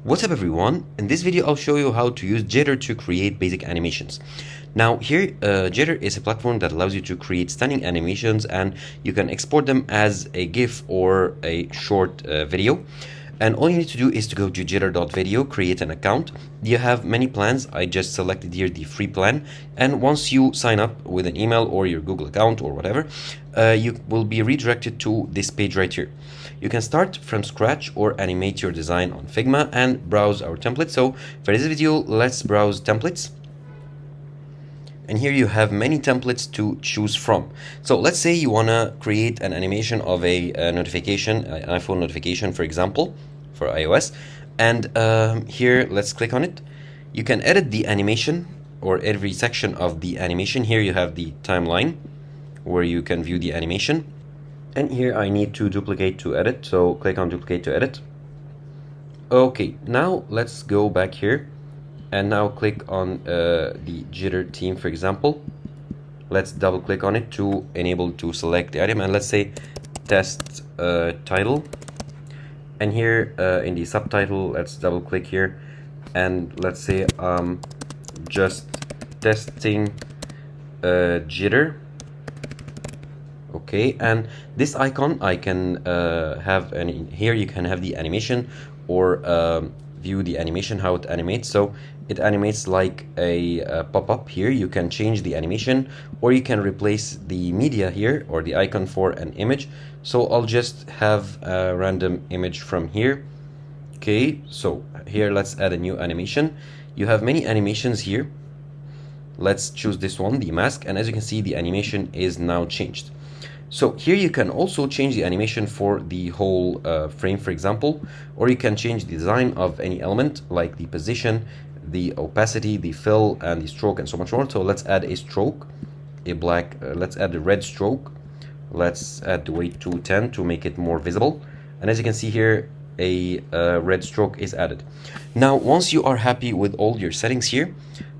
What's up everyone? In this video I'll show you how to use Jitter to create basic animations. Now here Jitter is a platform that allows you to create stunning animations, and you can export them as a GIF or a short video. And all you need to do is to go to jitter.video, create an account. You have many plans. I just selected here the free plan, and once you sign up with an email or your Google account or whatever, you will be redirected to this page right here. You can start from scratch or animate your design on Figma and browse our templates. So for this video, let's browse templates. And here you have many templates to choose from. So let's say you want to create an animation of a notification, an iPhone notification, for example, for iOS. And here, let's click on it. You can edit the animation or every section of the animation. Here you have the timeline where you can view the animation. And here I need to duplicate to edit. So click on duplicate to edit. Okay, now let's go back here. And now click on the Jitter theme, for example. Let's double click on it to enable to select the item, and let's say test title. And here in the subtitle, let's double click here, and let's say just testing Jitter. Okay, and this icon I can have, and here you can have the animation or view the animation, how it animates. So it animates like a pop-up. Here you can change the animation, or you can replace the media here or the icon for an image. So I'll just have a random image from here. Okay, so here let's add a new animation. You have many animations here. Let's choose this one, the mask, and as you can see, the animation is now changed. So here you can also change the animation for the whole frame, for example, or you can change the design of any element like the position, the opacity, the fill, and the stroke, and so much more. So let's add a stroke, a black, let's add a red stroke. Let's add the weight to 10 to make it more visible. And as you can see here, a red stroke is added. Now, once you are happy with all your settings here,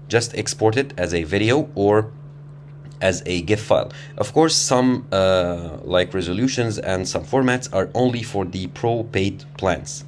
just export it as a video or as a GIF file. Of course, some like resolutions and some formats are only for the pro paid plans.